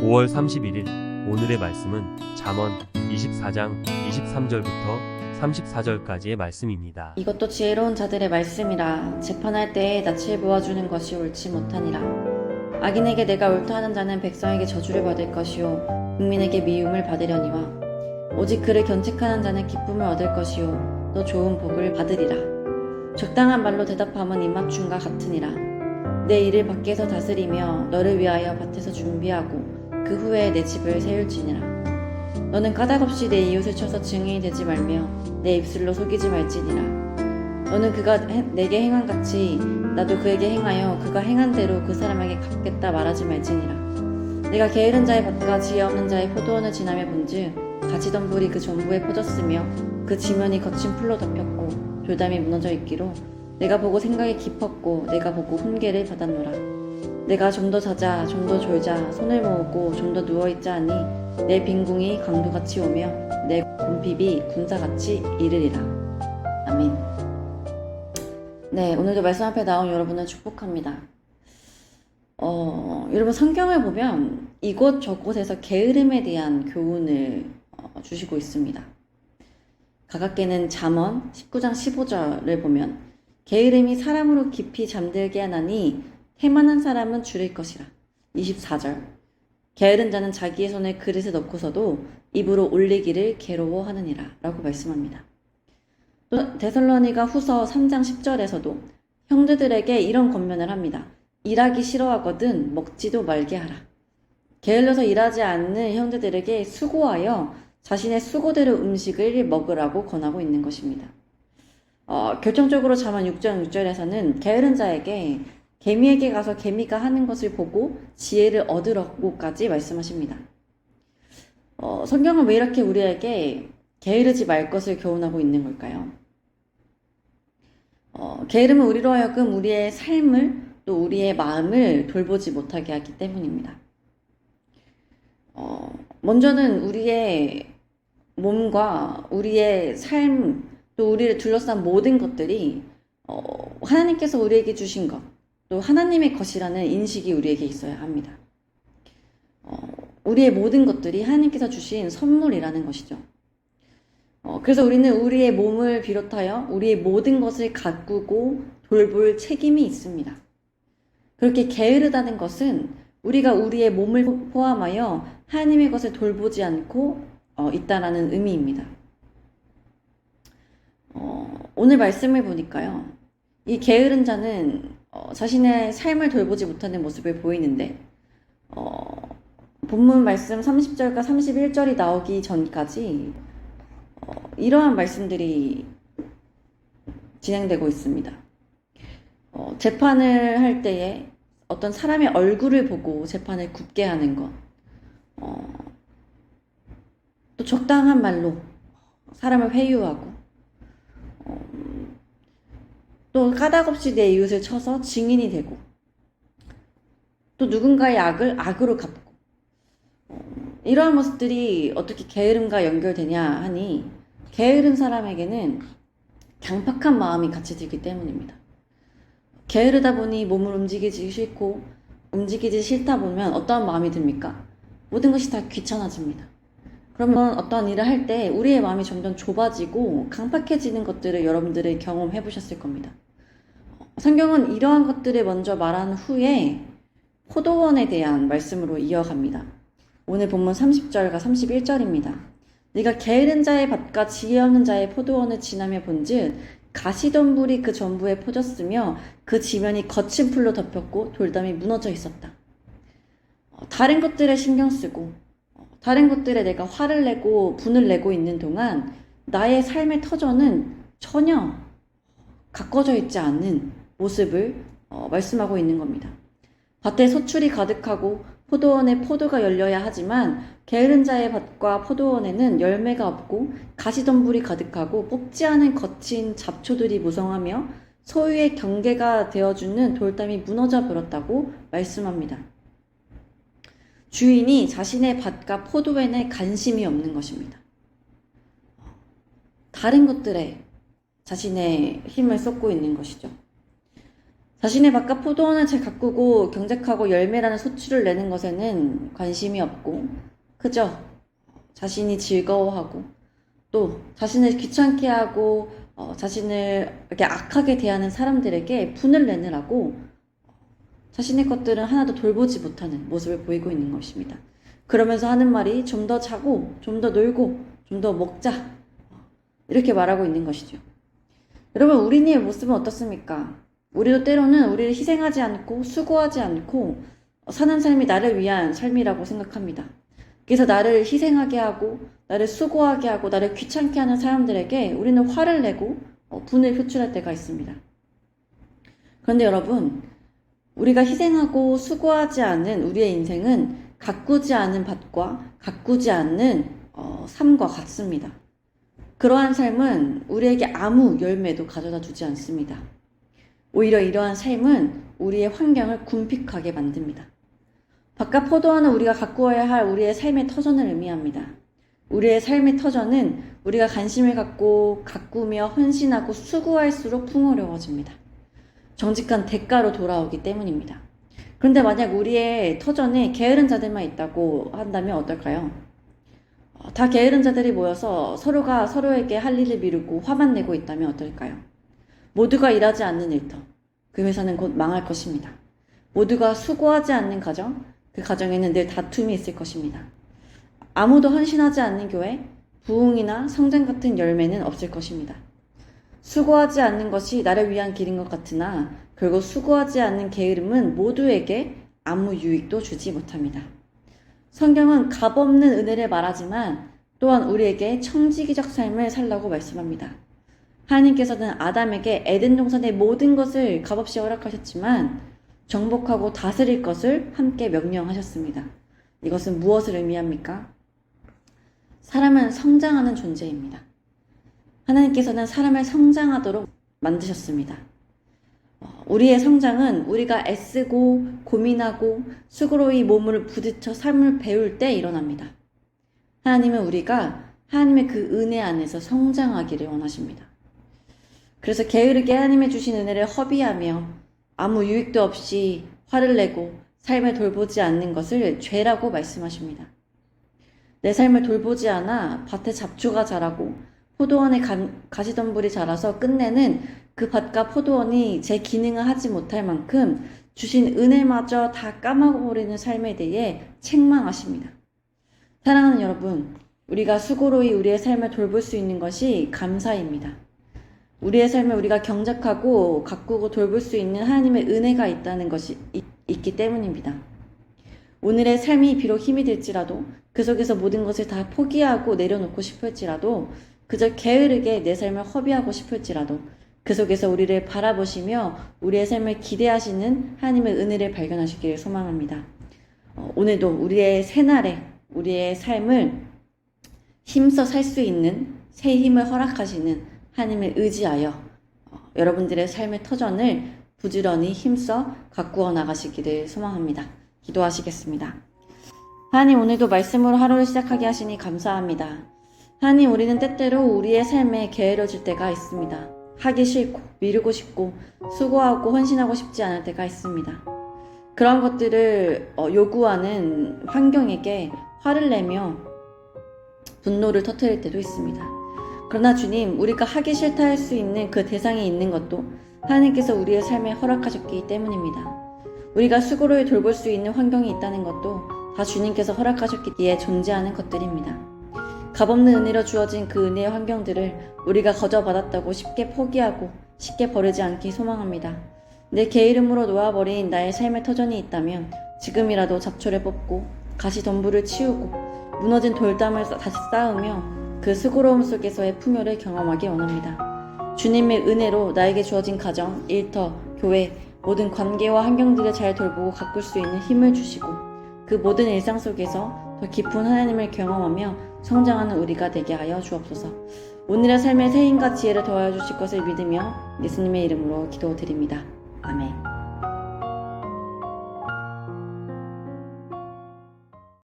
5월 31일 오늘의 말씀은 잠언 24장 23절부터 34절까지의 말씀입니다. 이것도 지혜로운 자들의 말씀이라. 재판할 때에 낯을 보아주는 것이 옳지 못하니라. 악인에게 내가 옳다 하는 자는 백성에게 저주를 받을 것이요 국민에게 미움을 받으려니와. 오직 그를 견책하는 자는 기쁨을 얻을 것이요 또 좋은 복을 받으리라. 적당한 말로 대답함은 입맞춤과 같으니라. 내 일을 밖에서 다스리며 너를 위하여 밭에서 준비하고 그 후에 내 집을 세울지니라. 너는 까닭없이 내 이웃을 쳐서 증인이 되지 말며 내 입술로 속이지 말지니라. 너는 그가 내게 행한 같이 나도 그에게 행하여 그가 행한 대로 그 사람에게 갚겠다 말하지 말지니라. 내가 게으른 자의 밭과 지혜 없는 자의 포도원을 지나며 본즉 가시덤불이 그 전부에 퍼졌으며 그 지면이 거친 풀로 덮였고 돌담이 무너져 있기로 내가 보고 생각이 깊었고 내가 보고 훈계를 받았노라. 내가 좀 더 자자 좀 더 졸자 손을 모으고 좀 더 누워있자 하니 내 빈궁이 강도같이 오며 내 곰핍이 군사같이 이르리라. 아멘. 네, 오늘도 말씀 앞에 나온 여러분을 축복합니다. 여러분 성경을 보면 이곳저곳에서 게으름에 대한 교훈을 주시고 있습니다. 가깝게는 잠언 19장 15절을 보면 게으름이 사람으로 깊이 잠들게 하나니 태만한 사람은 줄일 것이라. 24절 게으른 자는 자기의 손을 그릇에 넣고서도 입으로 올리기를 괴로워하느니라 라고 말씀합니다. 또 데살로니가 후서 3장 10절에서도 형제들에게 이런 권면을 합니다. 일하기 싫어하거든 먹지도 말게 하라. 게을러서 일하지 않는 형제들에게 수고하여 자신의 수고대로 음식을 먹으라고 권하고 있는 것입니다. 결정적으로 잠언 6장 6절에서는 게으른 자에게 개미에게 가서 개미가 하는 것을 보고 지혜를 얻으라고까지 말씀하십니다. 성경은 왜 이렇게 우리에게 게으르지 말 것을 교훈하고 있는 걸까요? 게으름은 우리로 하여금 우리의 삶을 또 우리의 마음을 돌보지 못하게 하기 때문입니다. 먼저는 우리의 몸과 우리의 삶 또 우리를 둘러싼 모든 것들이 하나님께서 우리에게 주신 것 또 하나님의 것이라는 인식이 우리에게 있어야 합니다. 우리의 모든 것들이 하나님께서 주신 선물이라는 것이죠. 그래서 우리는 우리의 몸을 비롯하여 우리의 모든 것을 가꾸고 돌볼 책임이 있습니다. 그렇게 게으르다는 것은 우리가 우리의 몸을 포함하여 하나님의 것을 돌보지 않고 있다라는 의미입니다. 오늘 말씀을 보니까요. 이 게으른 자는 자신의 삶을 돌보지 못하는 모습을 보이는데 본문 말씀 30절과 31절이 나오기 전까지 이러한 말씀들이 진행되고 있습니다. 재판을 할 때에 어떤 사람의 얼굴을 보고 재판을 굽게 하는 것, 또 적당한 말로 사람을 회유하고 또 까닭없이 내 이웃을 쳐서 증인이 되고 또 누군가의 악을 악으로 갚고 이러한 모습들이 어떻게 게으름과 연결되냐 하니 게으른 사람에게는 강팍한 마음이 같이 들기 때문입니다. 게으르다 보니 몸을 움직이기 싫고 움직이지 싫다 보면 어떠한 마음이 듭니까? 모든 것이 다 귀찮아집니다. 그러면 어떠한 일을 할 때 우리의 마음이 점점 좁아지고 강팍해지는 것들을 여러분들이 경험해 보셨을 겁니다. 성경은 이러한 것들을 먼저 말한 후에 포도원에 대한 말씀으로 이어갑니다. 오늘 본문 30절과 31절입니다. 네가 게으른 자의 밭과 지혜 없는 자의 포도원을 지나며 본즉 가시덤불이 그 전부에 퍼졌으며 그 지면이 거친 풀로 덮였고 돌담이 무너져 있었다. 다른 것들에 신경 쓰고 다른 것들에 내가 화를 내고 분을 내고 있는 동안 나의 삶의 터전은 전혀 가꿔져 있지 않는 모습을 말씀하고 있는 겁니다. 밭에 소출이 가득하고 포도원에 포도가 열려야 하지만 게으른 자의 밭과 포도원에는 열매가 없고 가시덤불이 가득하고 뽑지 않은 거친 잡초들이 무성하며 소유의 경계가 되어주는 돌담이 무너져 버렸다고 말씀합니다. 주인이 자신의 밭과 포도원에 관심이 없는 것입니다. 다른 것들에 자신의 힘을 쏟고 있는 것이죠. 자신의 바깥 포도원을 잘 가꾸고 경작하고 열매라는 소출을 내는 것에는 관심이 없고 그저 자신이 즐거워하고 또 자신을 귀찮게 하고 자신을 이렇게 악하게 대하는 사람들에게 분을 내느라고 자신의 것들은 하나도 돌보지 못하는 모습을 보이고 있는 것입니다. 그러면서 하는 말이 좀 더 자고 좀 더 놀고 좀 더 먹자 이렇게 말하고 있는 것이죠. 여러분, 우리의 모습은 어떻습니까? 우리도 때로는 우리를 희생하지 않고 수고하지 않고 사는 삶이 나를 위한 삶이라고 생각합니다. 그래서 나를 희생하게 하고 나를 수고하게 하고 나를 귀찮게 하는 사람들에게 우리는 화를 내고 분을 표출할 때가 있습니다. 그런데 여러분, 우리가 희생하고 수고하지 않은 우리의 인생은 가꾸지 않은 밭과 가꾸지 않는 삶과 같습니다. 그러한 삶은 우리에게 아무 열매도 가져다 주지 않습니다. 오히려 이러한 삶은 우리의 환경을 궁핍하게 만듭니다. 바깥 포도원은 우리가 가꾸어야 할 우리의 삶의 터전을 의미합니다. 우리의 삶의 터전은 우리가 관심을 갖고 가꾸며 헌신하고 수고할수록 풍요로워집니다. 정직한 대가로 돌아오기 때문입니다. 그런데 만약 우리의 터전에 게으른 자들만 있다고 한다면 어떨까요? 다 게으른 자들이 모여서 서로가 서로에게 할 일을 미루고 화만 내고 있다면 어떨까요? 모두가 일하지 않는 일터, 그 회사는 곧 망할 것입니다. 모두가 수고하지 않는 가정, 그 가정에는 늘 다툼이 있을 것입니다. 아무도 헌신하지 않는 교회, 부흥이나 성장 같은 열매는 없을 것입니다. 수고하지 않는 것이 나를 위한 길인 것 같으나 결국 수고하지 않는 게으름은 모두에게 아무 유익도 주지 못합니다. 성경은 값없는 은혜를 말하지만 또한 우리에게 청지기적 삶을 살라고 말씀합니다. 하나님께서는 아담에게 에덴 동산의 모든 것을 값없이 허락하셨지만 정복하고 다스릴 것을 함께 명령하셨습니다. 이것은 무엇을 의미합니까? 사람은 성장하는 존재입니다. 하나님께서는 사람을 성장하도록 만드셨습니다. 우리의 성장은 우리가 애쓰고 고민하고 수고로이 몸을 부딪혀 삶을 배울 때 일어납니다. 하나님은 우리가 하나님의 그 은혜 안에서 성장하기를 원하십니다. 그래서 게으르게 하나님의 주신 은혜를 허비하며 아무 유익도 없이 화를 내고 삶을 돌보지 않는 것을 죄라고 말씀하십니다. 내 삶을 돌보지 않아 밭에 잡초가 자라고 포도원에 가시덤불이 자라서 끝내는 그 밭과 포도원이 제 기능을 하지 못할 만큼 주신 은혜마저 다 까먹어버리는 삶에 대해 책망하십니다. 사랑하는 여러분, 우리가 수고로이 우리의 삶을 돌볼 수 있는 것이 감사입니다. 우리의 삶을 우리가 경작하고 가꾸고 돌볼 수 있는 하나님의 은혜가 있다는 것이 있기 때문입니다. 오늘의 삶이 비록 힘이 들지라도 그 속에서 모든 것을 다 포기하고 내려놓고 싶을지라도 그저 게으르게 내 삶을 허비하고 싶을지라도 그 속에서 우리를 바라보시며 우리의 삶을 기대하시는 하나님의 은혜를 발견하시기를 소망합니다. 오늘도 우리의 새날에 우리의 삶을 힘써 살 수 있는 새 힘을 허락하시는 하나님을 의지하여 여러분들의 삶의 터전을 부지런히 힘써 가꾸어 나가시기를 소망합니다. 기도하시겠습니다. 하나님, 오늘도 말씀으로 하루를 시작하게 하시니 감사합니다. 하나님, 우리는 때때로 우리의 삶에 게으러질 때가 있습니다. 하기 싫고 미루고 싶고 수고하고 헌신하고 싶지 않을 때가 있습니다. 그런 것들을 요구하는 환경에게 화를 내며 분노를 터뜨릴 때도 있습니다. 그러나 주님, 우리가 하기 싫다 할 수 있는 그 대상이 있는 것도 하나님께서 우리의 삶에 허락하셨기 때문입니다. 우리가 수고로이 돌볼 수 있는 환경이 있다는 것도 다 주님께서 허락하셨기에 존재하는 것들입니다. 값없는 은혜로 주어진 그 은혜의 환경들을 우리가 거저 받았다고 쉽게 포기하고 쉽게 버리지 않기 소망합니다. 내 게으름으로 놓아버린 나의 삶의 터전이 있다면 지금이라도 잡초를 뽑고 가시덤불을 치우고 무너진 돌담을 다시 쌓으며 그 수고로움 속에서의 풍요를 경험하기 원합니다. 주님의 은혜로 나에게 주어진 가정, 일터, 교회, 모든 관계와 환경들을 잘 돌보고 가꿀 수 있는 힘을 주시고 그 모든 일상 속에서 더 깊은 하나님을 경험하며 성장하는 우리가 되게 하여 주옵소서. 오늘의 삶의 새 힘과 지혜를 더하여 주실 것을 믿으며 예수님의 이름으로 기도드립니다. 아멘.